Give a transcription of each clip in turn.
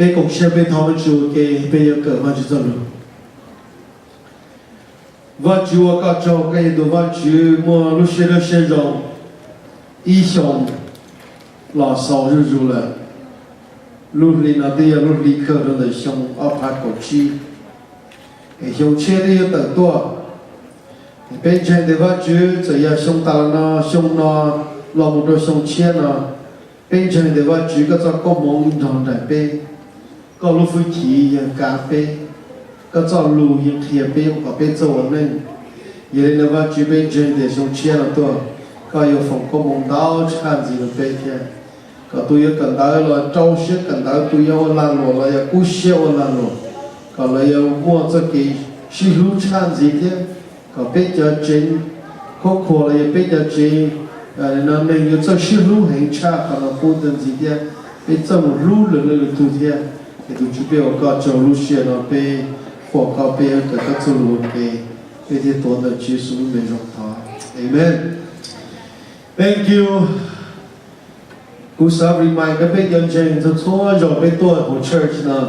被贡献被他们就给被有个嘛就走了。我就我搞着个一度我就么路些肉，一箱老少就入了，路里那地路里可能的箱二排过去，箱车的有等多。bên trên thì vợ chú chỉ là sông tàu nó sông nó lòng một sông chia nó bên trên thì vợ chú có cho có mong trong đại bên có lúc phu chỉ cà phê có cho lù những khía bên có bên cho ổn định vậy nên vợ chú bên trên thì sông chia nó to có yêu phòng có mong đau chán gì nó bên kia có tôi cần đau là trâu xếp cần đau tôi yêu làm rồi là cú xếp làm rồi còn là yêu mua cho cái sự hữu chán gì kia có biết cho chính khó khổ là biết cho chính nó nên như cho sự lưu hành cha còn là phụ thân gì thế biết cho một lưu là tu thế thì tu chú biết có cho lưu xe nó biết phổ có biết cái chỗ lưu cái thì tốt là chỉ số mình trong đó amen thank you cú sao remind cái biết nhân trên cho số rồi biết tôi của church nào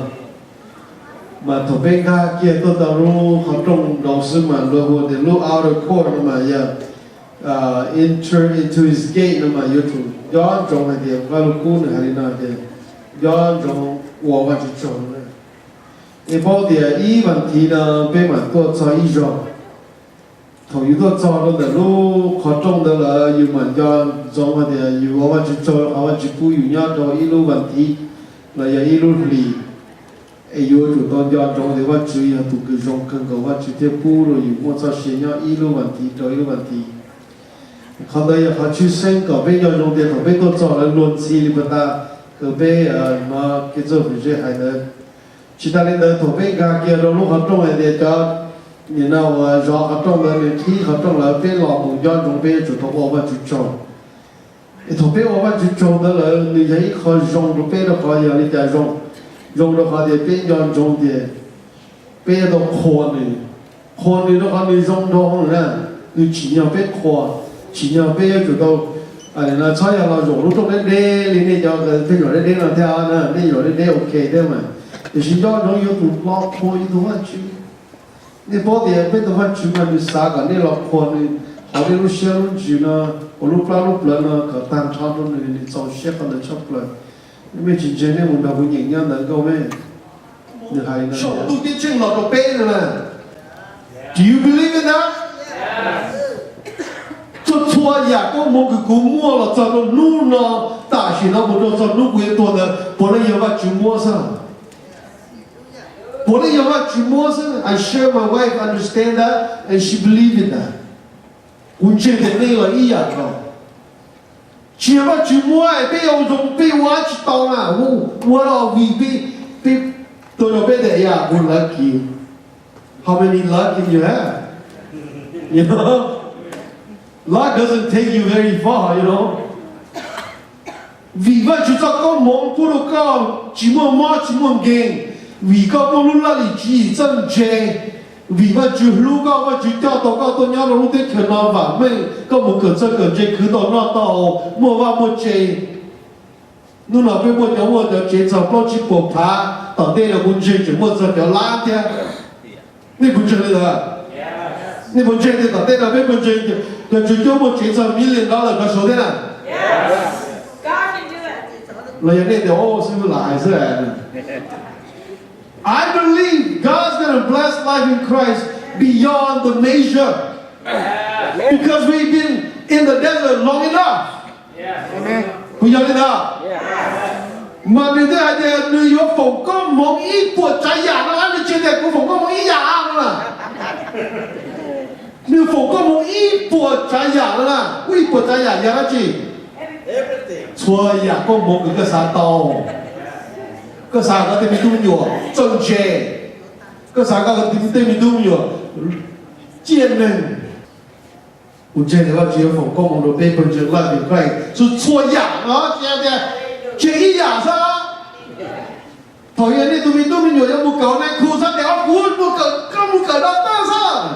mà thổ bên kia tôi tao lu họ trong đầu sư mà lu hồ thì lu outer court mà enter into his gate mà yêu chủ do trong này thì vào lu cũ này hay nào thì do trong của vào chỉ trong này thì bao thì ý vấn đề là bên mà tôi cho ý rồi thổ yêu tôi cho nó là lu họ trong đó là yêu mà do trong này thì yêu vào chỉ cho vào chỉ phụ yêu nhau cho ý lu vấn đề là ý lu lì yêu chủ tôn do trong thì vợ chú ý tụ cứ trong cần cầu vợ chú tiếp phụ rồi yêu muốn cho xe nhau ý lu vấn đề cho ý lu vấn đề họ đây họ chú sinh có bên nhau trong thì họ bên tôi cho là luôn gì mà ta cứ bên mà cái chỗ phải dễ hay nữa chỉ ta lên đây thổ bên kia rồi lúc họ trong này để cho như nào rõ họ trong là khi họ trong là bên lò mùng do trong bên chủ thống vợ chú trồng thổ bên vợ chú trồng đó là người thấy họ trồng rồi bên đó họ giờ đi trả trồng dùng đó họ thì bên yon dùng thì bên đó khoan này đó họ đi dùng đó không nè người chỉ nhau bên khoan chỉ nhau bên chủ đâu là cho là dùng lúc trong đấy đê lên đây cho cái bên rồi đấy là theo nè đây rồi đấy ok đấy mà thì chỉ do nó yêu tụ lo khoan yêu tụ chứ nên bao giờ bên đó chứ mà đi xa cả đây lo khoan này họ đi lúc xưa lúc chứ nó lúc lớn nó cả tan chọn luôn này đi cho xếp còn được chọn rồi mấy chuyện trên này muốn đào vốn nhỉnh nhau đến câu mấy được hay nữa. Số tu tiên trên lọt vào bê rồi nè. Do you believe in that? Cho chua nhà có một cái cú mua là cho nó nu nó ta chỉ nó một cho nu quyền tuần là bố này yêu vợ chú mua sao? Bố này yêu vợ chú mua sao? I share my wife understand that and she believe in that. Quân trên thế này là ý à không? Chỉ là chú mua bây giờ dùng bây hóa chỉ tao là我了vì tôi nói bây giờ ya one lucky how many luck can you have you know luck doesn't take you very far you know vì vậy chúng ta có mong phụ được cao chỉ muốn gain vì có mong lúc là chỉ chân chế vì vậy chú lúc cao và chú theo tàu cao tôi nhớ là lúc đấy khởi nào và mình có một cơn sân cơn chế cứ tàu nó tàu mua vào mua chế lúc nào bên mua nhóm mua được chế sau đó chỉ bộ phá tàu đây là muốn chế chỉ mua giờ kéo lá thế nên muốn chế đấy là nên muốn chế thì tàu đây là bên muốn chế là chú cho mua chế sau million dollar có số thế nào là những cái điều xin lại sẽ I believe God's going to bless life in Christ beyond the measure because we've been in the desert long enough. Quý vị thấy không? Mà mình thấy là người yêu phụng có một ít buộc trái giả nó ăn được trên này, cũng phụng có một ít giả ăn là người phụng có một ít buộc trái giả nó là ít buộc trái giả là gì? Chua giả có một cái sản tàu cơ sở có tên mình tu chân chế cơ sở có tên mình tu chiên nên một trên thì chỉ phòng công một đội bên trường là bị quay rồi chua giả nó chế ý giả sao thời gian này tụi mình nhiều một cầu này khu sát đéo cuốn một cầu đó ta sao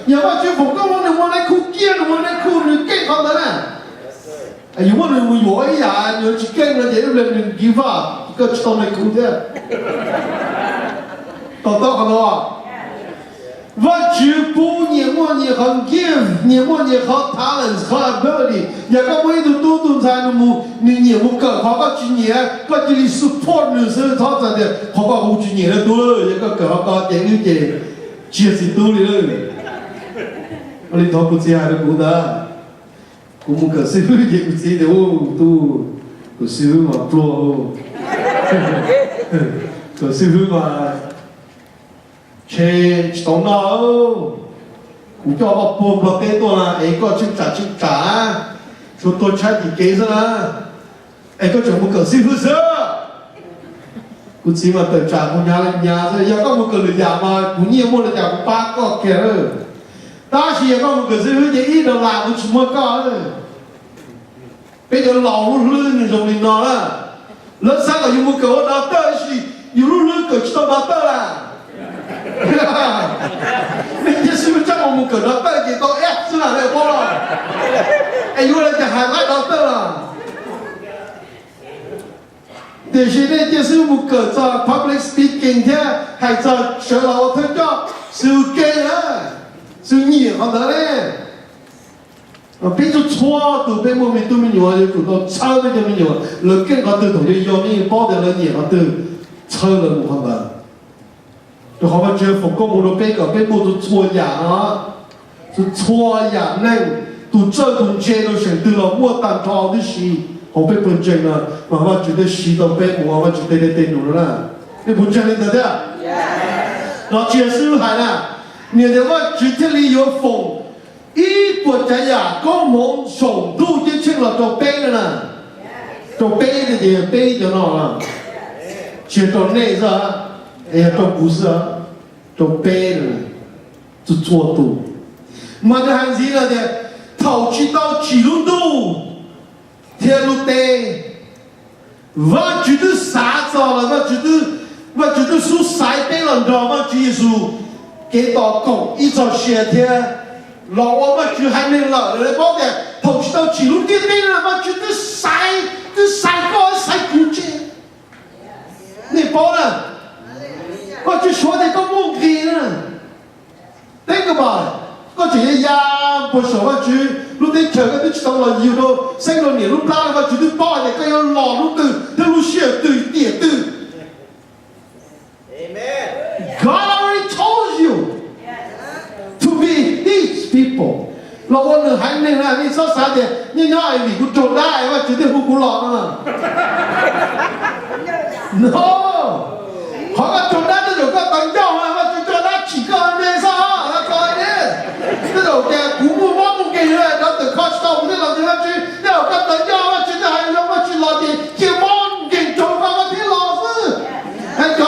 nhà mà chỉ phòng công một này khu kia một này khu này cái không đó nè you want to you ý giả you chỉ kêu là để lên give up 个知道那哭的，懂到很多啊。我只不年末你很 give， 年末你好 talent 和 ability， 也个为了多动才能么，你年末个好个几年，个这里 support 女生操作的，好个好几年的多了，一个个好个点六点，几十多了，我哋头不知还是不得，我们个师傅也不知的哦，都师傅嘛 pro， 个师傅嘛。chế tổng nào cũng cho họ buộc vào cáiตัวlà ấy có chữ trả số tôi chạy thì kế ra là ấy có chồng một cỡ sư phụ sơ cũng chỉ mà tự trả một nhà rồi giờ có một cỡ lừa giả mà cũng nhiều mua lừa giả cũng ba có kẻ rồi ta chỉ có một cỡ sư phụ thì ít đâu làm cũng chỉ mua có rồi bây giờ lò luôn lươn rồi mình nói là lớn sáng là dùng một cỡ đó tới gì dùng luôn lươn cỡ chỉ tao đó tới là mình chỉ sử trong một cửa đó tới thì tôi ép chứ là đây không rồi anh yêu là chẳng hạn lại đó tới là để khi đây chỉ sử một cửa cho public speaking thế hay cho sở lão thôi cho sự kê đó sự nhiều hơn đó đấy bây giờ chua từ bên mình tôi nhiều rồi từ đó sau bây giờ mình nhiều rồi cái có từ thằng gì do mình bao giờ là nhiều từ chơi là một phần đó就好像这佛公我都背部都搓牙啊，是搓牙呢，都这种街都选对了，莫单套的事，我背本真了，妈妈觉得洗到背部，妈妈觉得电脑了，你本真的的，那解释还呢，你的话直接里有风，一不在呀，高蒙手都就成了做背的呢，做背的就背就那了，写到内是啊。哎呀，都不是啊，都背了，就做多。嘛的还是了的，头去到几路路，天路带，我觉得啥子了，我觉得说晒背了，你知道吗？就是给到讲一早些天，老我们就还没了，来包的头去到几路带背了，我觉得晒高晒骨节，你包了。我就说的个梦给呢，那个吧，我这些呀，不说我就，路得车个都知道了，有了生了年路大了，我绝对把那个要老路的，那路线对点对。God already told you to be His people。老我呢还能啊，你说啥的？你爱你不做ได้ว่า绝对不古老了。No。好个做得都有个等教啊，我就做得几个人上啊，那可以的。这种的古木挖不给人，然后等靠到我们老地方去，那有个等教啊，现在还让我去老的去挖给中华个听老师，还叫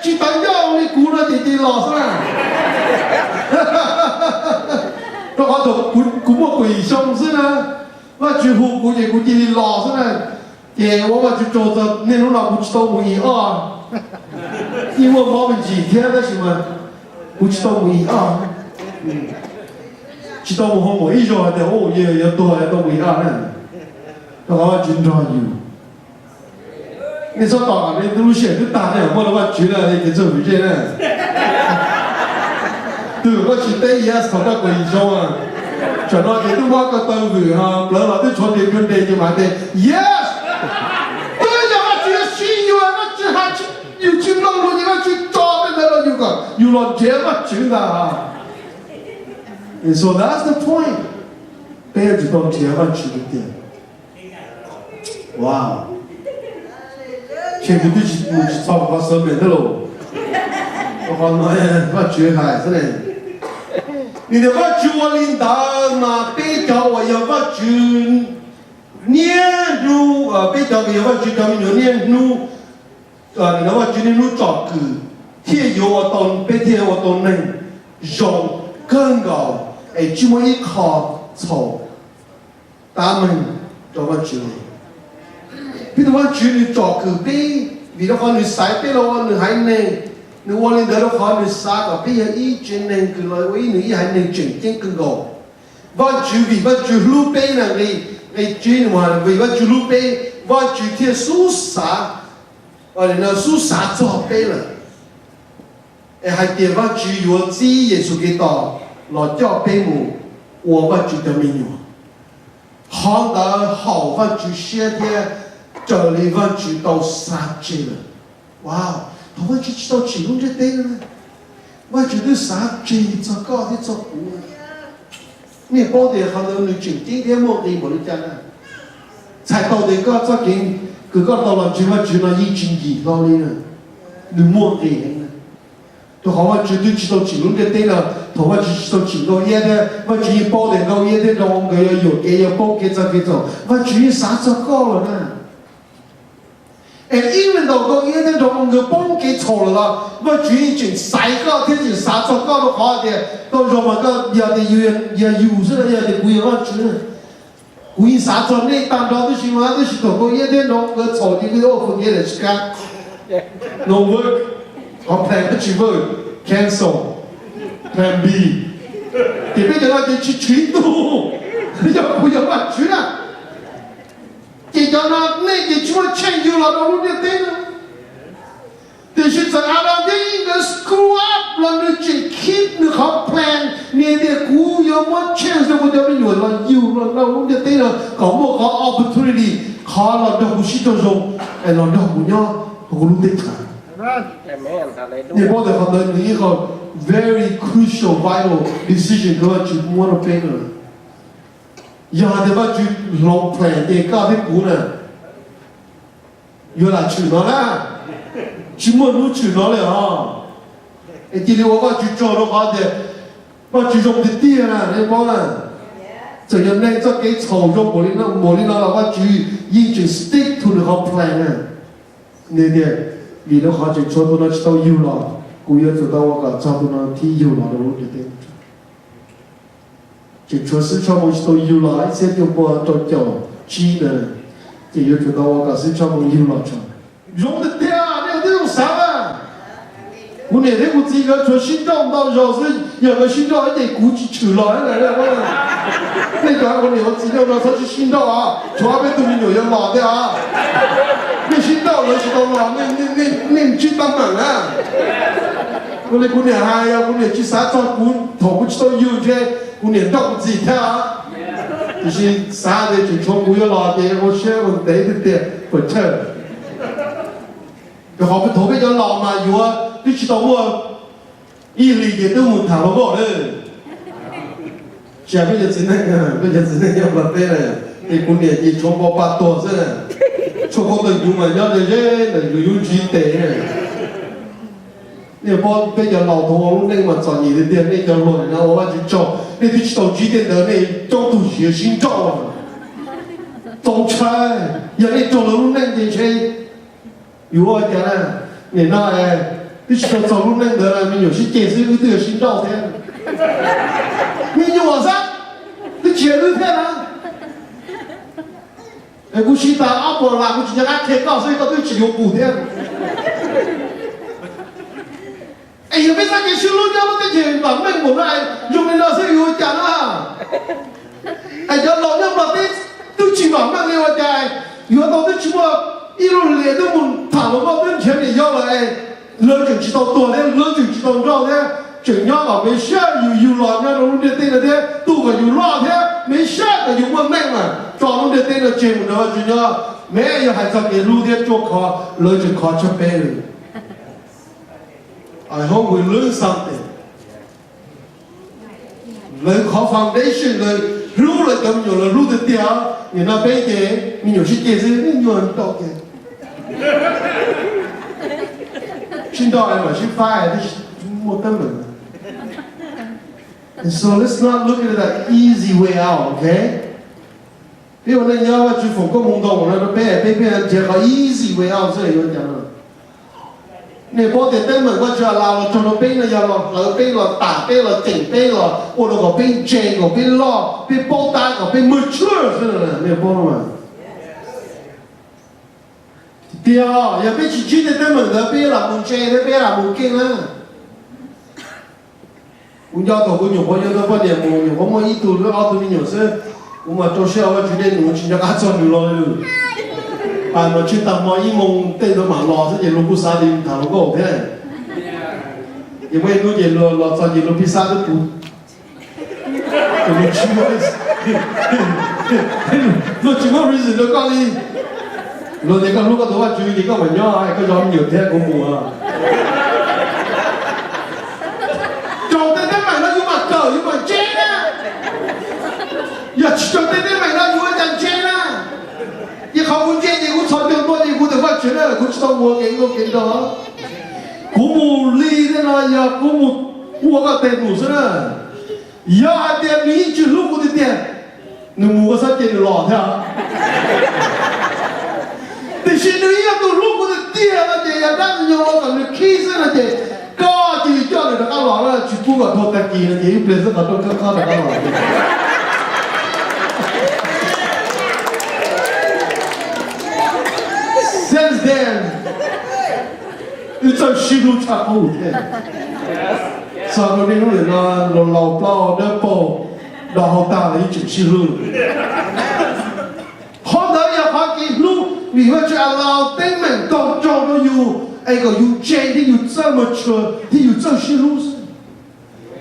去等教你古了的老师啊。那我做古木鬼相师呢，我去胡古的老师呢，也我去做着那种老不知道不一啊。因为我们几天的什么不知道不一样，知道我和我一样的哦，也多也都不一样呢。那我经常有，你说到那边路线就打的，我的话觉得你做不见呢。对，我去带也是从那过一种啊，转到这都挖个豆腐哈，然后就从那边带就买的 ，yes， 对呀，我觉得需要，我只还去。有去弄路，你要去抓那个有个有了这么久的啊。你说 that's the point， 背着到这么去的点，哇！全部都是超过10米的喽。我讲我绝还是嘞，你的我就我领导嘛，背着我要我就念入背着我要我就叫你念入。你那话今天路找个，天有我当白天我当能，用更高，哎，这么一靠草，他们找我去嘞。比如我去你找个背，比如说你晒背了我你还能，你我领导的话你啥个背也一整能个了，我一你还能整天更高。我去比我去路背呢，你今晚为我去路背，我去天树啥？我哋呢书啥做俾了，还点我主我知耶稣基督来叫俾我们主的名用，好的好我主先天这里我主到杀鸡了，哇，我主知道其中这对了呢，我觉得杀鸡做高的做苦啊，你包的好多你今天莫给我的家呢，才到的个做给。个到了就我就那已经移到里了，你莫给人了。就好我绝对知道其中的对了，头我就知道其中也的，我就一包的高也的让个要有给要包给这给做，我就一啥子高了呢？因为到个也的让个包给错了，我就已经晒高天就啥子高都好的，到让我个要的有时候要的不要我知。为啥做那当朝的新闻都是通过一天弄个草地个offer给人干 ，no work， or plan 不去 work cancel plan B， 这边就要去群度，要不要完去了？这叫那个什么迁就了，都不对了。但是在阿拉的一个 screw up 了，你去 keep 你好 plan， 你的股要么 chance 我叫你有了有了，那我们对了，搞么好 opportunity， 好了的呼吸当中，了的呼吸我们得看。你包的很多你一个 very crucial vital decision， 个就摸到边了，要的话就 long plan， 的搞的股呢，有哪去哪了？去么路去哪了啊？今天我去找了好的，我去种的地了，你包了。这样那这给草种茉莉那了，我就一直 stick to the whole plan 呢。那点你的好就差不多知道有了，古月知道我个差不多提有了的我就对。就确实差不多知道有了，一些就不到叫鸡的，这就知道我个是差不多有了成。用的对啊，那个用啥啊？我那天我自己个做心脏到时候是有个心脏一点估计出来了，那个我那个资料呢，他是心脏啊，从那边都没有人拿的啊。你心脏了是到哪？你去当门啊？我那姑娘还要我那去啥照顾，头不知道有些我那到自己跳啊。就是啥的就从我要拿的，我先我对不成。就好比头边叫老嘛，有啊，你知道我一里的都没谈了过的，下面就只能要不对了，你姑娘你从我把多少人，从我的用啊，要的人能够有几代人，你把别叫老头那么专业的店，那叫老人啊，我去找，你就知道几点的那找东西先找啊，找菜，要你找了路那进去。有我讲呢，你那你知道走路那个了，你有些电视有这个心照的，你晚上你节日天了，我现在阿婆啦，我今天还开高所以到对只有补贴。有没啥给修路掉了的钱，把门我们用的那是有讲啊，叫老娘老的都去把门给我讲，有到的去我。一路来都我谈了个跟前面要了老就知道多的，老就知道绕的，正样啊没下有老娘弄的对了的，都个有老的，没下的有我妹嘛，抓弄的对了节目的就讲，没有还在给路的做考，老就考出来了。I hope we learn something. 人考 foundation 人路了咁有了路的掉，你那边的你有些电视你有人到的。现在嘛是发的没得门。So let's not look at that easy way out, okay? 比如你要去佛国梦到我那边人讲个 easy way out 这有讲了。你包的灯门我就要拉了，做到边了要了，老边了，大边了，顶边了，我那个边正个边拉，边包单个边没错是的，你包了吗？对啊，也别去去的灯门那边了，门正那边了，门紧了。我家头个牛婆要到半年牛婆么一头都二头的牛是，我们做小我觉得牛今天俺做牛了哟。mà chuyện tầm mọi ý mong tên nó mà lo sẽ gì lúc bút xa đi thằng nó có thế nhưng mà nó gì lo sao gì lúc bút xa nó bút nó chỉ có reason nó có đi rồi thì con lúc có tôi chú ý có mà nhỏ cái gió nhiều thế cũng mùa trồng tên mày nó như mà cờ như mà chết á giờ trồng tên mày nó như mà chẳng chết á giờ không muốn chết thì cũng chọn được tôi thì cũng được phát triển là cũng cho mua cái đó cũng mù ly thế nào giờ cũng mù mua cái tên mù thế nào giờ hai tiền mỹ chỉ lúc cũng tiền nó mua cái sao tiền lọ thế à thì xin nữ yêu tôi lúc cũng tiền là gì là đang nhiều lo còn được khi thế là gì có chỉ cho người ta các lọ là chỉ mua cái thô tạc gì là gì bây giờ các tôi các lọ since then it's a shiru chapu sau đó đến lúc nó lầu bao đỡ bao đào hậu ta là những chuyện shiru hôm đó giờ họ kỹ lúc vì vậy cho allow tên mình tổng trọng nó you ai có you change thì you so mature thì you so shiru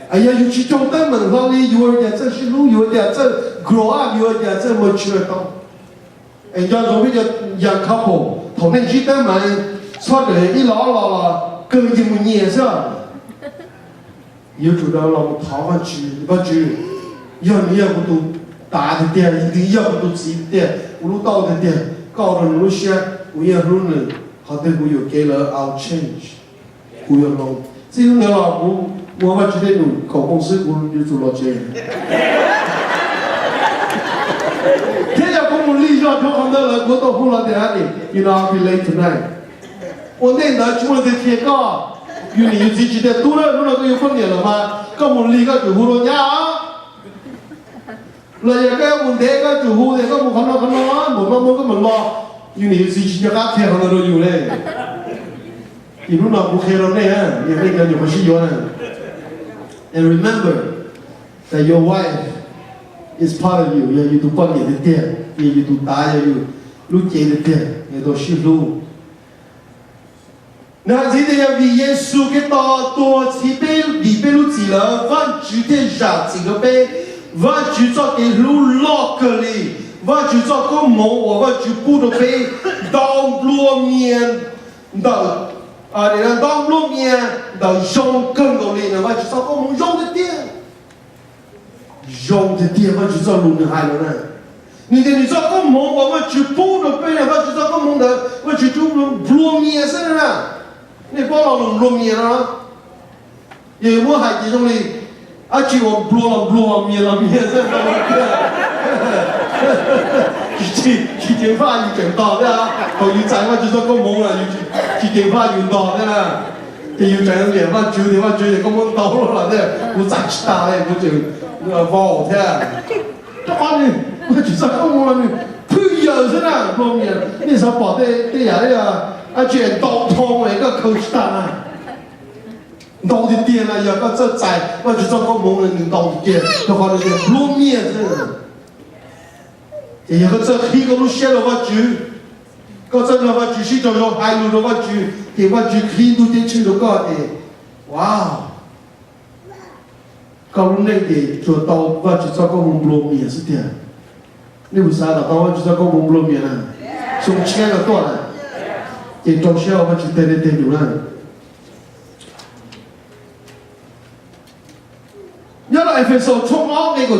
ai ya you chỉ trong tên mình thôi đi you are there shiru you are there grow up you are there mature tao anh cho rồi bây giờ young couple thằng này chỉ tên mà sau đấy đi lò cơ gì một nhẹ sao yêu chủ đó là một tháo văn chữ yêu nhiều của tôi đá thì tiền thì yêu của tôi chỉ tiền lúc đầu thì tiền cao rồi lúc xe của yêu lúc nữa họ tên của yêu cái là I'll change của yêu lòng chỉ lúc nào của văn chữ đấy đủ cầu công sức của yêu chủ lo chơi thế giờ có một lý do cho không được là của tôi không làm thế này you know I'll be late tonight ổn định đó chúng ta thấy có you need gì chỉ để tu đó lúc nào tôi yêu con nhiều là mà có một lý có chủ hưu nhá rồi cái một thế có chủ hưu thì có một con nó một cái mình lo you need gì chỉ cho các thầy họ rồiอยู่เลยthì lúc nào cũng khéo lắm đấy ha nhiều cái nhiều cái gì vậy and remember that your wife is part of you you tu quan điểm tiền you tu ta you lúc chơi tiền you tu ship lu那今天为耶稣给到多起杯里杯路子了，万主天上几个杯，万主做给路落个里，万主做个梦，我万主不的杯，当路面到你看当路面到用更多里呢，万主做个梦用的点，万主做路呢还有呢。你做个梦，我万主不的杯呢，万主做个梦的，万主做路面是呢。你帮เราลมเมียนะยังว่าหายใจตรงนี้อาชีวะบลัวเมียใช่ไหมคิดเก่งฟ้าอยู่เก่งต่อเนี่ยเขาอยู่ใจว่าจะต้องก็มงอ่ะอยู่คิดเก่งฟ้าอยู่ต่อเนี่ยนะที่อยู่ใจต้องเรียนว่าจูเนี่ยว่าจูเนี่ยก็มงต่อแล้วเนี่ยกูจัดตาเลยกูจะวอลแท้ทุกคนนี่ว่าจะต้องก็มงนี่เพื่อเยอะใช่ไหมลมเมียนี่สปอร์ตได้อย่างนี้อ่ะ而且倒通的一个口单啊，倒的店啊，有个这仔，我就做个蒙人倒的店，就话那个路面是，有个这黑个路线了我住，个这了我住是叫做海路了我住，给我住黑路的去了个的，哇，个路那个做到我就做个蒙路面是的，你为啥了？到我就做个蒙路面啊，从钱了多了。也做需要我去带流浪。nhớ lại phải số trong áo này của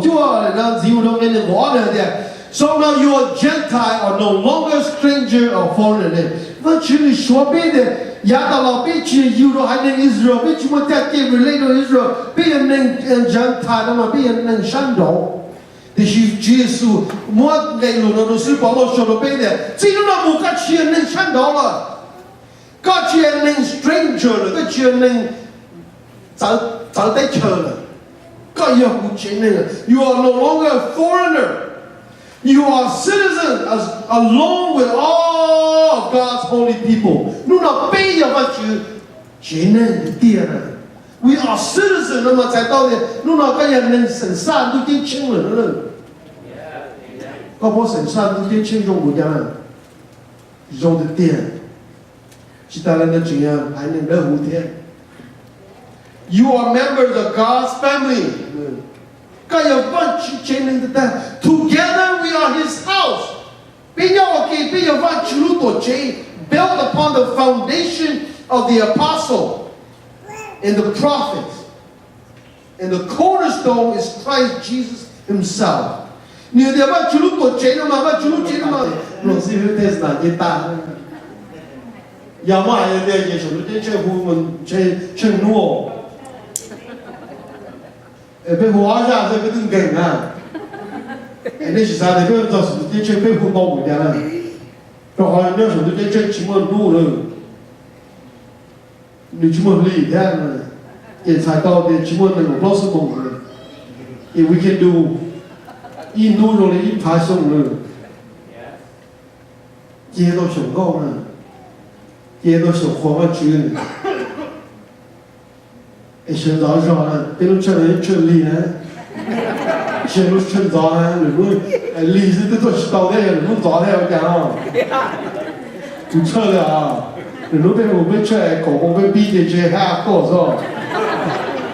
Chúa là đang dịu trong cái này của này đấy. So now you are Gentile or no longer stranger or foreigner. Vẫn chỉ là số bên đấy. Giá ta là bên chỉ yêu đồ hay nên Israel bên chúng ta take relate to Israel bên nên Gentile mà bên nên Shan đồ. Thì Chúa Giêsu mỗi ngày luôn nó sư bảo lo cho bên đấy. Chỉ nó một cái chuyện nên Shan đó là. Cái chuyện nên stranger là cái chuyện nên找得车了，各有不钱的。You are no longer a foreigner. You are citizen along with all of God's holy people. 你那背要把主钱的点了。We are citizen， 那么才到的，你那个人能神山都点清了了。个我神山都点清中国家了。用的电，其他人的怎样还能热乎天。You are members of God's family. God有份全能的蛋 ，Together we are His house. 并要我给并有份基督多全 ，built upon the foundation of the apostle and the prophets, and the cornerstone is Christ Jesus Himself. 你有点把基督多全了吗？把基督全了吗？老师有点是哪些大？要么有点也什么这这部分这诺。被华夏这个更梗啊！那是啥的？这是这这被胡搞不掉了。这好像那什么这这什么路了？你什么理的呢？也才到的什么那个老师梦了。If we can do， 一路上的一爬上了，街道上高呢，街道上花花去了。现在上呢，别人城里呢，现在城早呢，历史都是到的，路早的要讲啊，不错的啊，路边我们吃，狗我们比的吃还多少，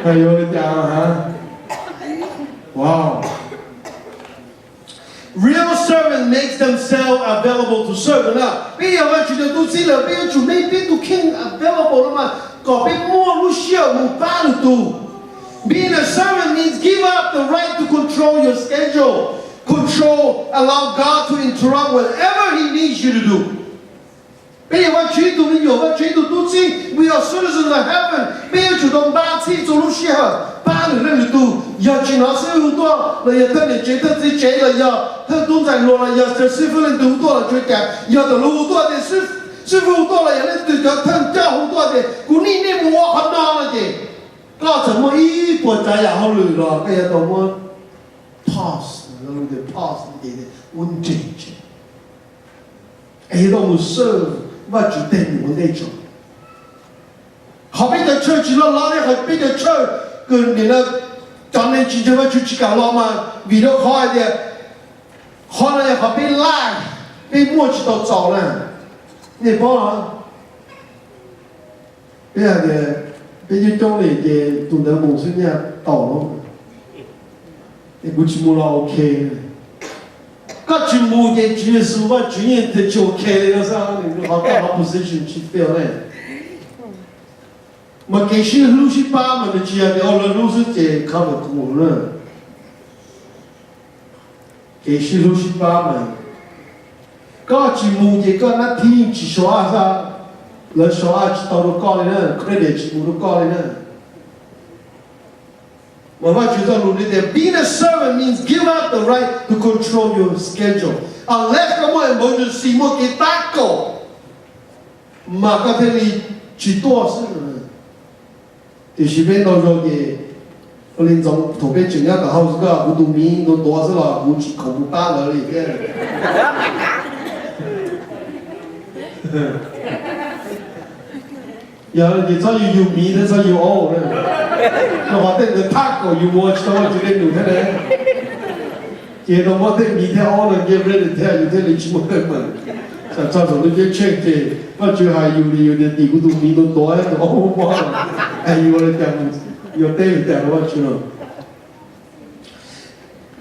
还有讲啊，哇。Real servant makes themselves available to serve. Now, 别要我觉得都知了，别要准备，别都 king available 了嘛。搞别莫路需要木巴路都。Being a servant means give up the right to control your schedule. Allow God to interrupt whatever He needs you to do. 别要我觉得你有我觉得都知 ，We are citizens of heaven. 别要主动把自做路需要。巴鲁那里都要去拿师傅多，那要等你觉得自己觉了要，他都在落了要这师傅人都多了就讲，要的路多的师傅多了，要那就叫他家伙多的，古你那我很难了的，搞怎么一波在然后来了，哎呀，怎么 pass 那路的 pass 的稳定些，哎，到我serve 我就等我那种，好比在 church 了，哪里好比在 church。跟你那咱们之前我去搞了嘛，为了好一点，好了也好被烂，被默契到早了，你包了，这样的，被你讲了的，懂得某些人到了，你不去摸了 OK， 个去摸的就是我主任的就 OK 了噻，你好到好不是去标嘞。mà cái sự lưu sĩ ba mà nó chia thì ông là lưu sĩ chế không được cùng nữa cái sự lưu sĩ ba mà có chỉ mù thì có nát thi chỉ xóa ra là xóa chỉ tao nó coi nữa có để chỉ mù nó coi nữa mà what you don't know that being a servant means give up the right to control your schedule unless có một emergency một cái tác cổ mà có thể là chỉ toa sự就是变到说嘅，我哋从头边整一个好这个，我都米都多是了，我只口不大了里边。有你早要米的，早要熬咧。我話得個 taco 要我知道我做啲牛睇咧，見到我啲米睇熬咧，見唔嚟睇要睇你全部嚟問。就造成呢啲 check 嘅，我最係要你要啲地嗰度米都多喺度熬嘛，係要你訂要訂訂我去咯。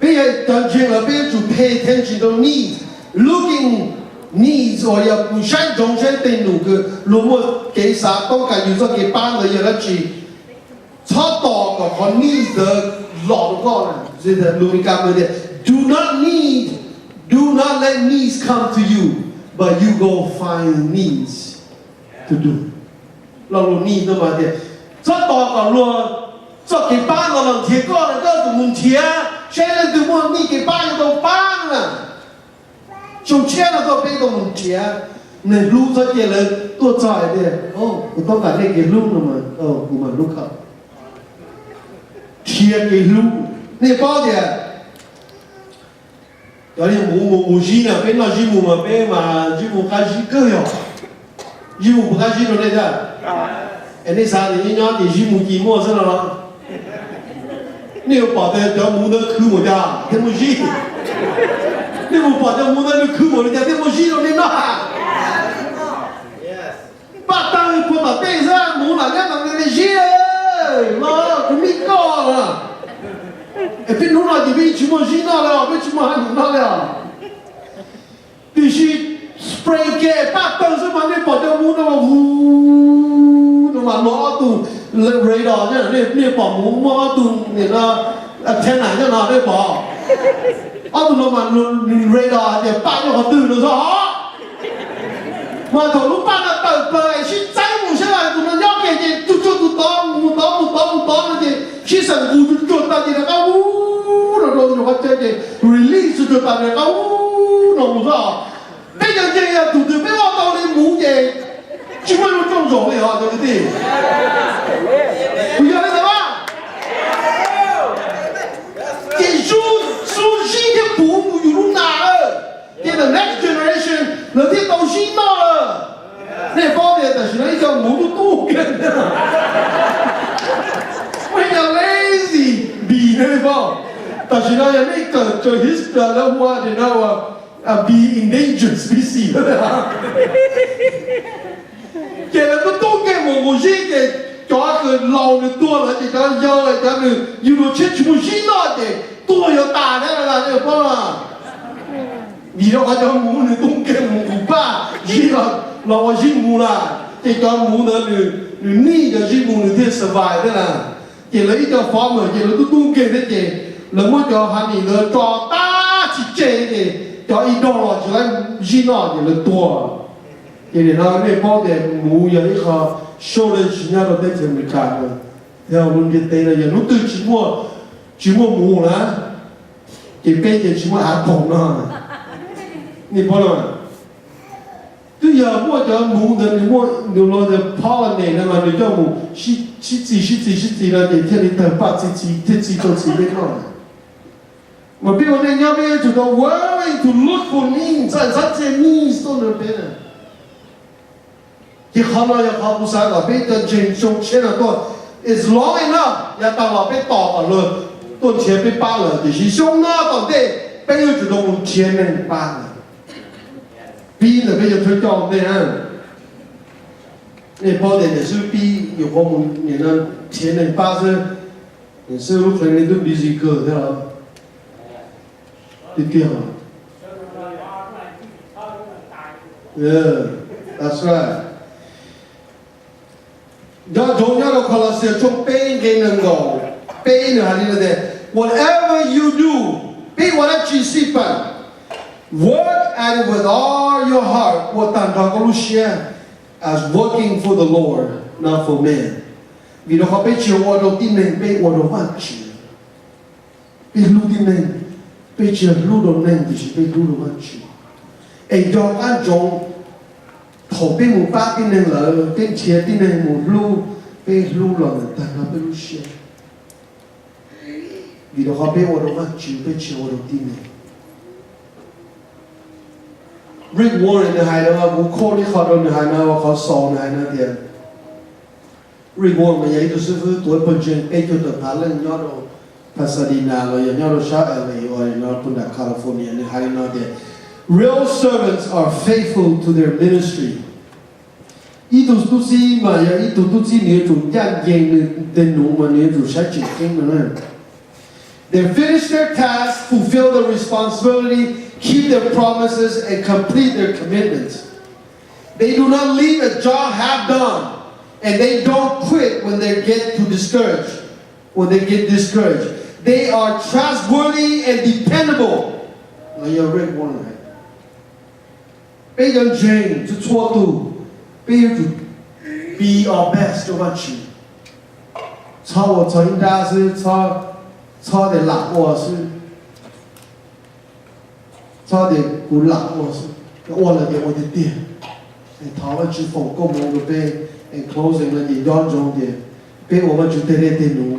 俾人當前了，俾人 to pay attention to needs, looking needs 或者唔想中想定路嘅，如果幾啥都係要咗幾班嘅要一次，差多個和 needs 的老個呢，即係路你講嘅 do not let needs come to you。But you go find needs to do. 老路 need 的嘛的，这多个路，这给办个人提高了，这怎么提啊？现在怎么你给办都办了，就钱了都被动问题啊？那路这些人多在的，哦，我当然那给路了嘛，哦，我们路口，贴给路，你包的。有啲冇錢啊，邊個錢冇咪俾嘛，錢冇開始夠用，錢冇不開始咗你睇，誒你啥你講啲錢冇幾毛先啦，你要把啲條冇得佢冇得，啲冇錢，你冇把條冇得佢冇得，啲冇錢咗你哪？做到对上母老家当的些，那不没搞了。哎，别弄了，你别去摸心那了，别去摸还弄那了。必须 spray 给把灯是嘛？你保证母那么呜，那么拿度radar 那保母拿度那个天然的那保，啊度那么radar 的把那个灯都说好，嘛头路把那灯本去摘母下来，怎么要给你就当母那的，去神父就当你那个呜，那种我这的 release 就当那个呜，那不是。这样这样，肚子被我到你母的，基本都中手了哈，对不对？不要那什么，给书信的父母有哪了？给 the next generation， 那些东西哪了？那方面的是那叫母都多跟的，我叫 lazy 比那方，但是那个就 history 的话，你知道吗？be endangered species 给了个都给我现在找个老的多了，你讲要了，咱们有了钱全部新了的，多要打的了，这帮啊！你的话叫母的都给母爸，你了老我姓母了，这叫母的你的姓母的得survive的了，给了一个房门，给了都给的给，那么叫喊你的长大去接的。叫一到了就来热闹的人多，因为那那包的母有一个小的新娘都在前面看的，然后我们就对了，也弄对寂寞母了，给别的寂寞还懂呢，你不能？对呀，我叫母的，你老的跑了你那嘛，你叫母，是了，你天天头发自己做自己弄。我比如那要不要就到 worry to look for needs， 在这 needs 都能变的。你好了也好不上了，别的钱胸钱了多 ，is long enough， 要到了别倒了，多钱别扒了，就是胸啊到底，别有就到我钱能扒了，比那边就推掉那样，那包的也是比有我们你那钱能扒是，你收入可能都比这个对了。Yeah, that's right. 要重要的考试从背给能够背呢，还是的 ，whatever you do， 背我来去示范 ，work at it with all your heart， 我当这个路线 as working for the Lord, not for man。vì đó họ biết chiều我都tin nên biết我都忘记，biết lúc tin nên biết chiều lúc đó nên thì biết lúc đó忘记。哎，要按种。头被我爸给人了，跟前的人我路被路了，但他被路线。你的话被我的忘记，被前我的定呢。Rick Warren 的海呢，我考虑好多的海呢，我考少的海呢点。Rick Warren 也就是多本身被就的他人要到 Pasadena 了，也要到沙 LA 或者要到 California 的海呢点。Real servants are faithful to their ministry. 一度都是嘛呀，一度都是你做养眼的农嘛，你做啥经营的呢 ？They finish their task, fulfill their responsibility, keep their promises, and complete their commitments. They do not leave a job half done, and they don't quit when they get too discouraged. When they get discouraged, they are trustworthy and dependable. 那要认过来。被人认就错度，被人就 be our best 就完去。超我成家是超的懒我是，超的不懒我是，我了点我的点，讨论之后共同的被 closing 了的当中的，被我们就得来的努。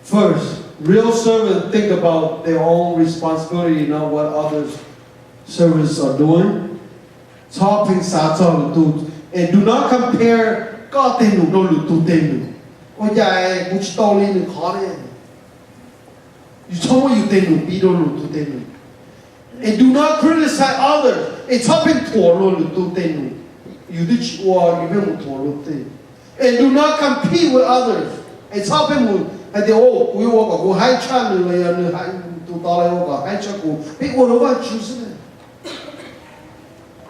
First, real servants think about their own responsibility, not what others. Servants are doing. 超平啥超了都 ，and do not compare 高点努到鲁都点努。我在不知道你的考虑，你从我有点努比到鲁都点努。And do not criticize others. 超平妥了鲁都点努。有的去哇，有边木陀罗的。And do not compete with others. 哎，差别木，哎的哦，我我个我还差你了呀，你还都到了我个还差我，哎我的话就是呢。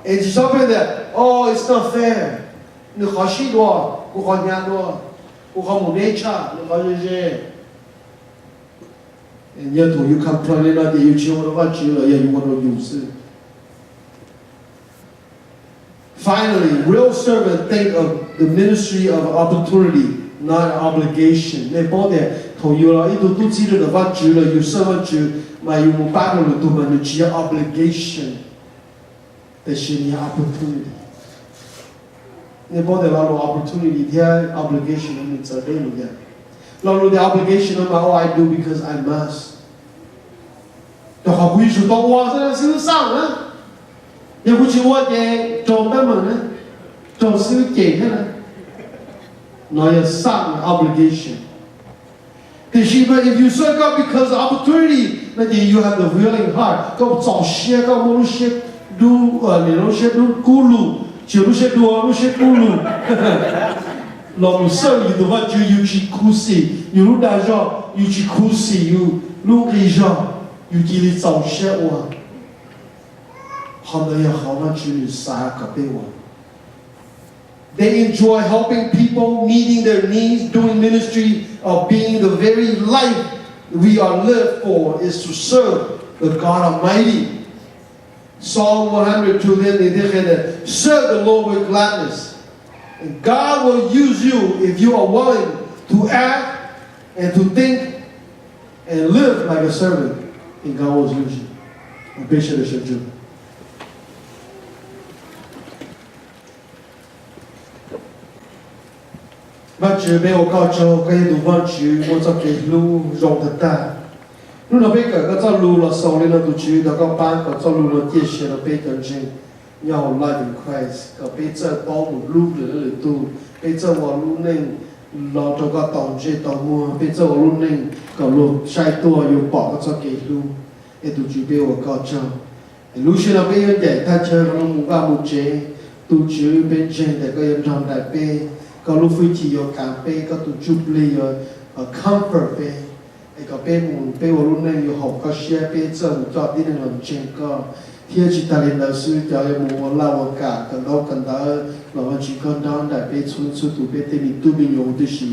哎，就差别的，哦 ，it's not fair. 你好许多，我好年多，我好木内差，你好这些。And yet, you come planning that you children what you want to use. Finally, real servants think of the ministry of opportunity, not obligation. They bought that to you là ít tu chỉ được what you là you serve what you mà you muốn bắt được tu mà you chỉ obligation. Để xin opportunity. They bought that lot of opportunity. Their obligation and it's a day again. Lord, the obligation of all I do because I must. 就好贵是到我这身上呢，也不是我的做的么呢，做事给的呢，那要上 obligation. 但是 if you serve God because of opportunity, then you have the willing heart. ก็早些个我些都你那些都咕噜，就那些多那些咕噜。lòng sâu như vậy chứ yêu chỉ cứu sĩ, yêu lúc đã cho yêu chỉ cứu sĩ, yêu lúc đi cho yêu chỉ đi giàu xe hoa. Hôm nay họ nói chuyện xa cả bề hoa. They enjoy helping people, meeting their needs, doing ministry, of being the very life we are lived for is to serve the God Almighty. Psalm 102 then they declare, serve the Lord with gladness. And God will use you if you are willing to act and to think and live like a servant. And God will use you. I'm patient as you. Bắt chữ bé ô cao cho cái đủ văn chữ một trong cái lưu rộng thật ta. Lúc nào bé cả cái cho lưu là sau lên là đủ chữ đó các bạn có cho lưu là chia sẻ là bé cần chừng. Nhau life in Christ, có bây giờ bao một lúc nữa tu, bây giờ vào lúc này lo cho các tổng chế tổng mua, bây giờ vào lúc này có lúc sai tua yêu bỏ các cho cái lúc, để tu chữ bây giờ có cho, lúc xưa là bây giờ để ta chơi nó muốn vào một chế, tu chữ bên trên để có em trong đại bê, có lúc phi chỉ yêu cảm bê, có tu chụp lì ở comfort bê, có bê muốn bê vào lúc này yêu học có share bê giờ cho đi đến làm trên có. Here chỉ ta lên đạo sư cho em muốn lao cả cần đâu cần đó là anh chỉ cần đó đại bế xuân xuân tụ bế tên mình tu bình用的是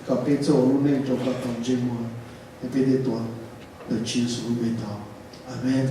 搞bế做路内做个当节目，也别得多，的结束味道，阿门。